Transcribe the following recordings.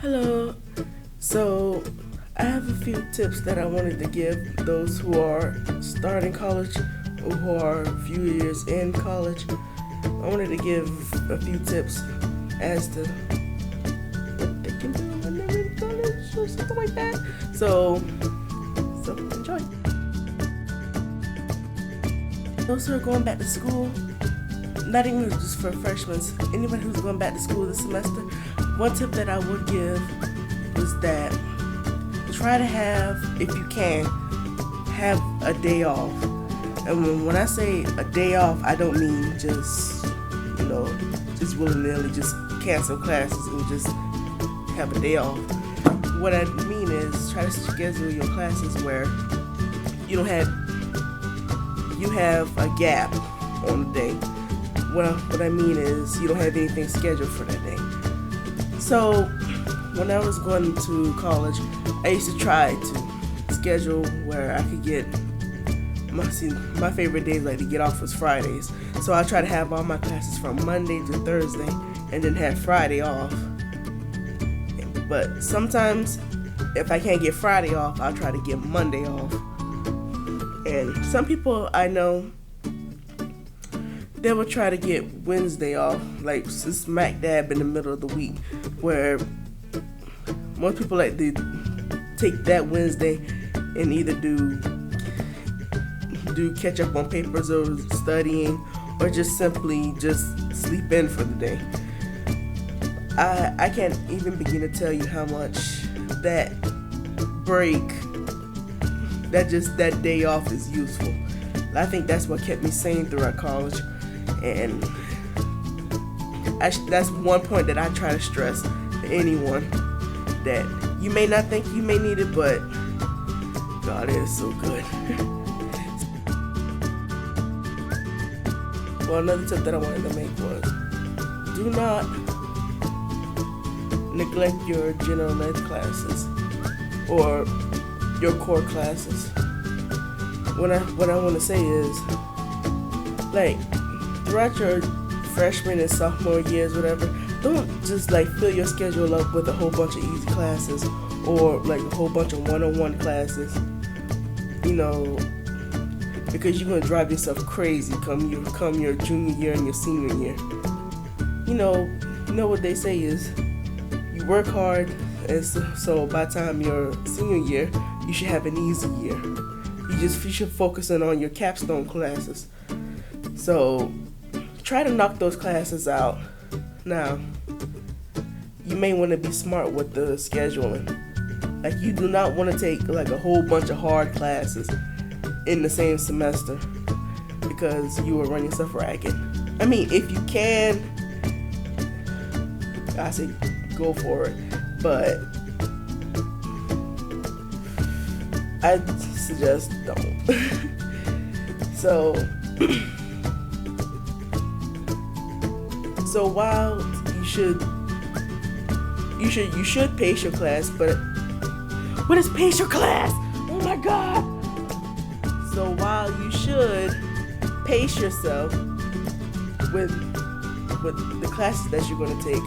Hello. So, I have a few tips that I wanted to give those who are starting college or who are a few years in college. I wanted to give a few tips as to what they can do when they're in college or something like that. So enjoy. Those who are going back to school, not even just for freshmen, anybody who's going back to school this semester, one tip that I would give is that try to have, if you can, have a day off. And when I say a day off, I don't mean just willy-nilly, just cancel classes and just have a day off. What I mean is try to schedule your classes where you have a gap on the day. What I mean is you don't have anything scheduled for that day. So when I was going to college, I used to try to schedule where I could get my favorite days like to get off was Fridays. So I try to have all my classes from Monday to Thursday and then have Friday off. But sometimes if I can't get Friday off, I'll try to get Monday off. And some people I know, they will try to get Wednesday off, like smack dab in the middle of the week, where most people like to take that Wednesday and either do catch up on papers or studying, or just simply just sleep in for the day. I can't even begin to tell you how much that break, that day off is useful. I think that's what kept me sane throughout college. And that's one point that I try to stress to anyone, that you may not think you may need it, but God is so good. Well, another tip that I wanted to make was do not neglect your general ed classes or your core classes. What I want to say is, like, throughout your freshman and sophomore years, whatever, don't just like fill your schedule up with a whole bunch of easy classes or like a whole bunch of one-on-one classes, because you're gonna drive yourself crazy come your junior year and your senior year. You know what they say is, you work hard, and so by the time your senior year, you should have an easy year. You should focus on your capstone classes. So try to knock those classes out. Now, you may want to be smart with the scheduling. Like, you do not want to take like a whole bunch of hard classes in the same semester, because you will run yourself ragged. I mean, if you can, I say go for it, but I suggest don't. So while you should pace your class, but what is pace your class? Oh my God! So while you should pace yourself with the classes that you're going to take,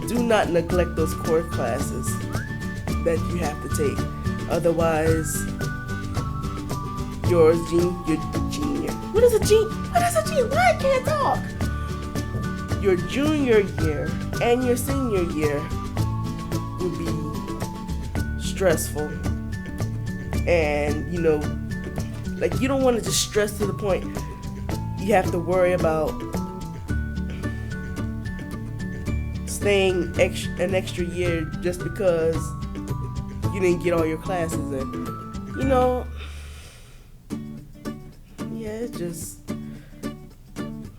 do not neglect those core classes that you have to take. Otherwise, your junior. What is a junior? Why I can't talk? Your junior year and your senior year will be stressful, and like, you don't want to just stress to the point you have to worry about staying an extra year just because you didn't get all your classes in. Yeah, it's just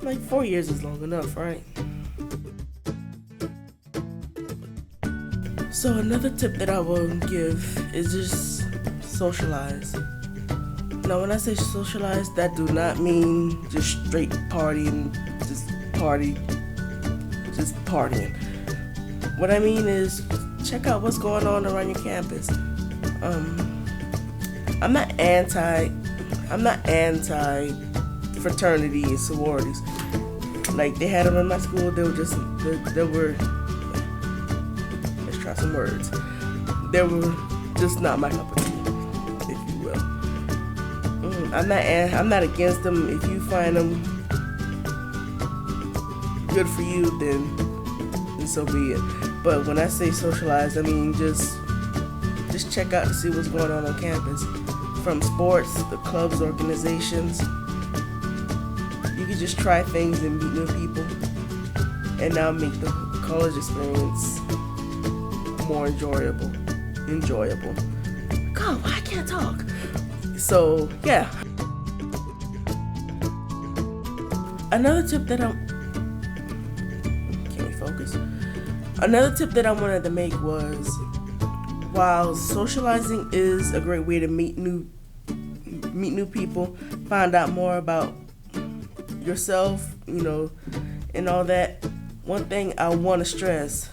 like 4 years is long enough, right? So another tip that I will give is just socialize. Now, when I say socialize, that do not mean just straight partying, just partying. What I mean is, check out what's going on around your campus. I'm not anti fraternity and sororities. Like, they had them in my school. They were try some words. They were just not my cup of tea, if you will. I'm not against them. If you find them good for you, then so be it. But when I say socialize, I mean just check out to see what's going on campus. From sports, the clubs, organizations. You can just try things and meet new people, and now make the college experience more enjoyable. God, I can't talk. So yeah. Another tip that I wanted to make was, while socializing is a great way to meet new people, find out more about yourself, and all that. One thing I want to stress: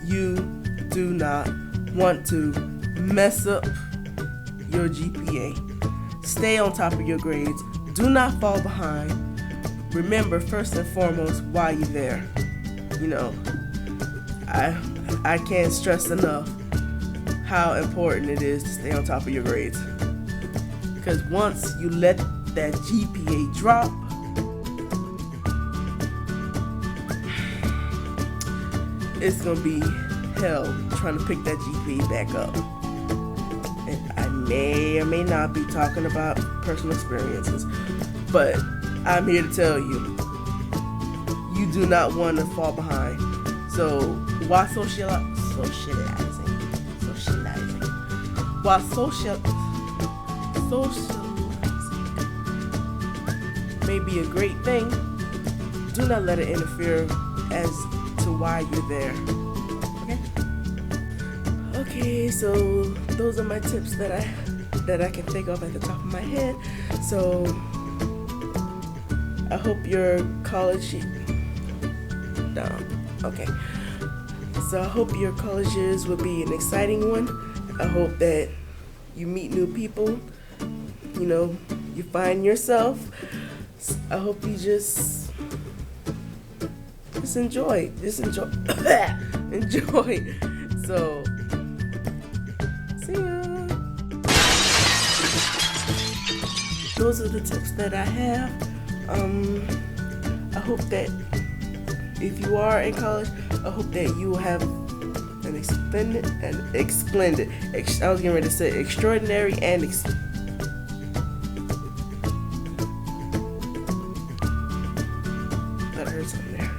you do not want to mess up your GPA. Stay on top of your grades. Do not fall behind. Remember, first and foremost, why you're there. I can't stress enough how important it is to stay on top of your grades. Because once you let that GPA drop, it's going to be hell trying to pick that GPA back up. And I may or may not be talking about personal experiences, but I'm here to tell you, you do not want to fall behind. So while socializing, may be a great thing, do not let it interfere as to why you're there. Okay, so those are my tips that I can think of at the top of my head. So I hope your college So I hope your college years will be an exciting one. I hope that you meet new people, you find yourself. I hope you just enjoy. Enjoy. So, see ya. Those are the tips that I have. I hope that if you are in college, I hope that you will have an extraordinary and I heard something there.